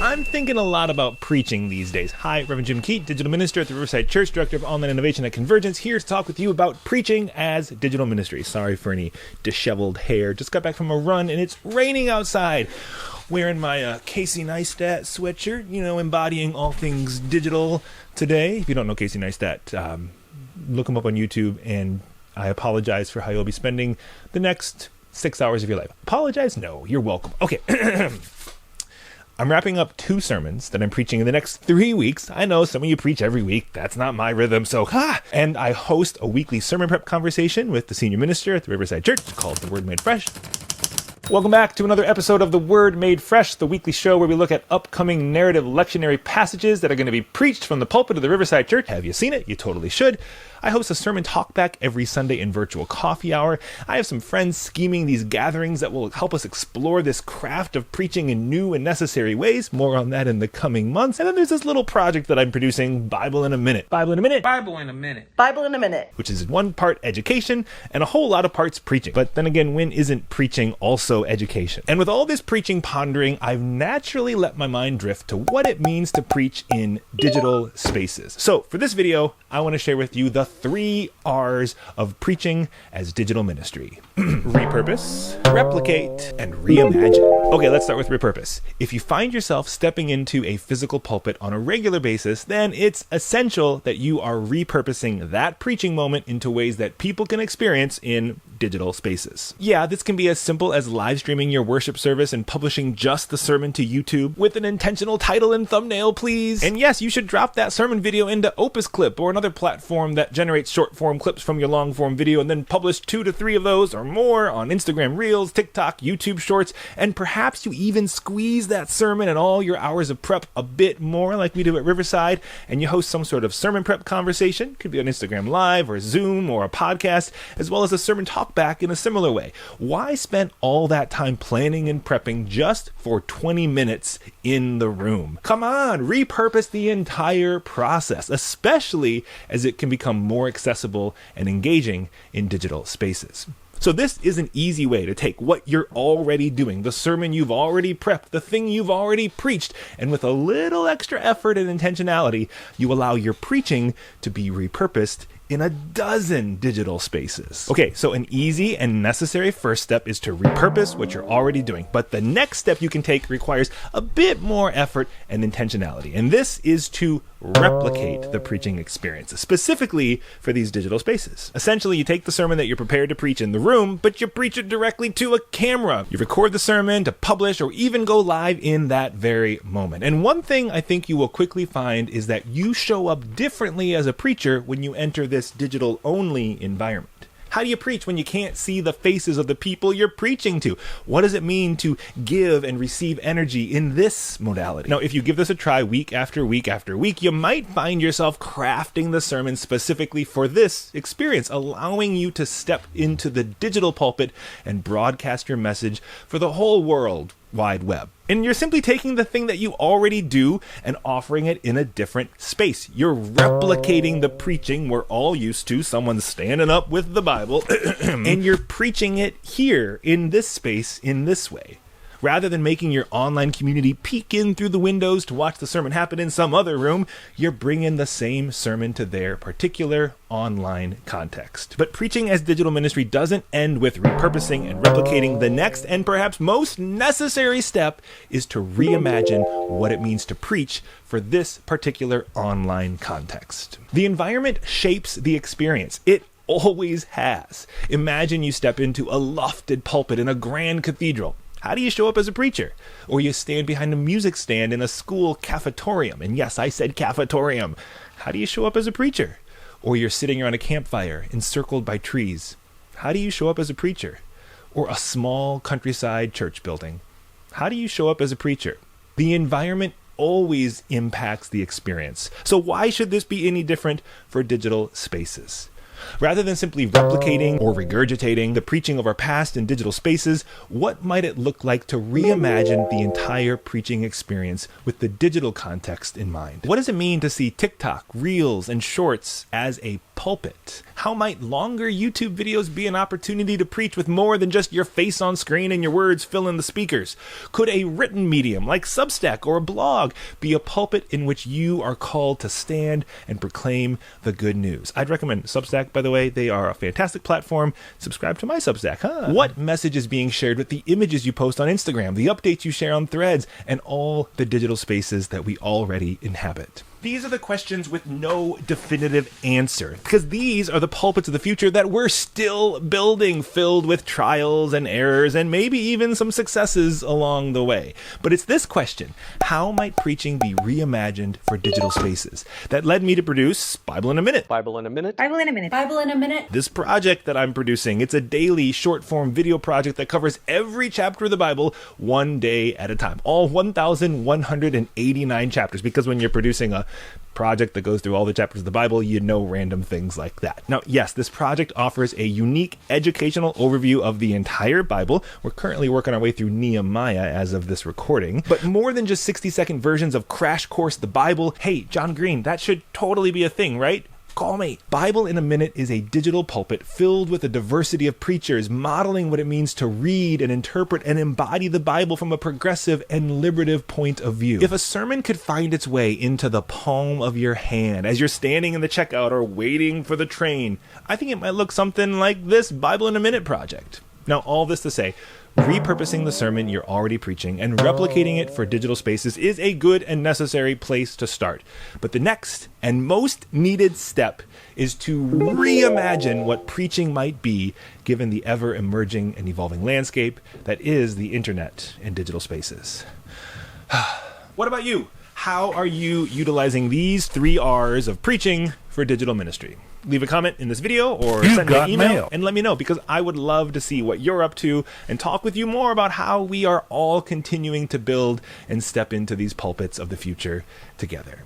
I'm thinking a lot about preaching these days. Hi, Reverend Jim Keat, Digital Minister at the Riverside Church, Director of Online Innovation at Convergence, here to talk with you about preaching as digital ministry. Sorry for any disheveled hair. Just got back from a run and it's raining outside. Wearing my Casey Neistat sweatshirt, embodying all things digital today. If you don't know Casey Neistat, look him up on YouTube, and I apologize for how you'll be spending the next 6 hours of your life. Apologize? No, you're welcome. Okay. I'm wrapping up 2 sermons that I'm preaching in the next 3 weeks. I know some of you preach every week. That's not my rhythm, so And I host a weekly sermon prep conversation with the senior minister at the Riverside Church called The Word Made Fresh. Welcome back to another episode of The Word Made Fresh, the weekly show where we look at upcoming narrative lectionary passages that are going to be preached from the pulpit of the Riverside Church. Have you seen it? You totally should. I host a sermon talkback every Sunday in virtual coffee hour. I have some friends scheming these gatherings that will help us explore this craft of preaching in new and necessary ways. More on that in the coming months. And then there's this little project that I'm producing, Bible in a Minute. Bible in a Minute. Bible in a Minute. Bible in a Minute. Which is one part education and a whole lot of parts preaching. But then again, when isn't preaching also education? And with all this preaching pondering, I've naturally let my mind drift to what it means to preach in digital spaces. So for this video, I want to share with you the 3 R's of preaching as digital ministry. Repurpose, replicate, and reimagine. Okay, let's start with repurpose. If you find yourself stepping into a physical pulpit on a regular basis, then it's essential that you are repurposing that preaching moment into ways that people can experience in digital spaces. Yeah, this can be as simple as live streaming your worship service and publishing just the sermon to YouTube with an intentional title and thumbnail, please. And yes, you should drop that sermon video into Opus Clip or another platform that generates short form clips from your long form video, and then publish 2 to 3 of those or more on Instagram Reels, TikTok, YouTube Shorts, and perhaps you even squeeze that sermon and all your hours of prep a bit more like we do at Riverside, and you host some sort of sermon prep conversation. Could be on Instagram Live or Zoom or a podcast, as well as a sermon talk back in a similar way. Why spend all that time planning and prepping just for 20 minutes in the room? Come on, repurpose the entire process, especially as it can become more accessible and engaging in digital spaces. So this is an easy way to take what you're already doing, the sermon you've already prepped, the thing you've already preached, and with a little extra effort and intentionality, you allow your preaching to be repurposed in a dozen digital spaces. Okay, so an easy and necessary first step is to repurpose what you're already doing. But the next step you can take requires a bit more effort and intentionality. And this is to replicate the preaching experience, specifically for these digital spaces. Essentially, you take the sermon that you're prepared to preach in the room, but you preach it directly to a camera. You record the sermon to publish or even go live in that very moment. And one thing I think you will quickly find is that you show up differently as a preacher when you enter this digital-only environment. How do you preach when you can't see the faces of the people you're preaching to? What does it mean to give and receive energy in this modality? Now, if you give this a try week after week after week, you might find yourself crafting the sermon specifically for this experience, allowing you to step into the digital pulpit and broadcast your message for the whole world wide web. And you're simply taking the thing that you already do and offering it in a different space. You're replicating the preaching we're all used to, someone standing up with the Bible, and you're preaching it here in this space in this way. Rather than making your online community peek in through the windows to watch the sermon happen in some other room, you're bringing the same sermon to their particular online context. But preaching as digital ministry doesn't end with repurposing and replicating. The next and perhaps most necessary step is to reimagine what it means to preach for this particular online context. The environment shapes the experience. It always has. Imagine you step into a lofted pulpit in a grand cathedral. How do you show up as a preacher? Or you stand behind a music stand in a school cafetorium. And yes, I said cafetorium. How do you show up as a preacher? Or you're sitting around a campfire encircled by trees. How do you show up as a preacher? Or a small countryside church building. How do you show up as a preacher? The environment always impacts the experience. So why should this be any different for digital spaces? Rather than simply replicating or regurgitating the preaching of our past in digital spaces, what might it look like to reimagine the entire preaching experience with the digital context in mind? What does it mean to see TikTok, Reels, and Shorts as a pulpit? How might longer YouTube videos be an opportunity to preach with more than just your face on screen and your words fill in the speakers? Could a written medium like Substack or a blog be a pulpit in which you are called to stand and proclaim the good news? I'd recommend Substack, by the way. They are a fantastic platform. Subscribe to my Substack, huh? What message is being shared with the images you post on Instagram, the updates you share on Threads, and all the digital spaces that we already inhabit? These are the questions with no definitive answer, because these are the pulpits of the future that we're still building, filled with trials and errors and maybe even some successes along the way. But it's this question: how might preaching be reimagined for digital spaces? That led me to produce Bible in a Minute. Bible in a Minute. Bible in a Minute. Bible in a Minute. This project that I'm producing, it's a daily short-form video project that covers every chapter of the Bible one day at a time. All 1,189 chapters, because when you're producing a project that goes through all the chapters of the Bible, you know random things like that. Now, yes, this project offers a unique educational overview of the entire Bible. We're currently working our way through Nehemiah as of this recording. But more than just 60-second versions of Crash Course the Bible. Hey, John Green, that should totally be a thing, right? Call me. Bible in a Minute is a digital pulpit filled with a diversity of preachers modeling what it means to read and interpret and embody the Bible from a progressive and liberative point of view. If a sermon could find its way into the palm of your hand as you're standing in the checkout or waiting for the train, I think it might look something like this Bible in a Minute project. Now, all this to say, repurposing the sermon you're already preaching and replicating it for digital spaces is a good and necessary place to start. But the next and most needed step is to reimagine what preaching might be given the ever-emerging and evolving landscape that is the internet and digital spaces. What about you? How are you utilizing these 3 R's of preaching for digital ministry? Leave a comment in this video or send me an email and let me know, because I would love to see what you're up to and talk with you more about how we are all continuing to build and step into these pulpits of the future together.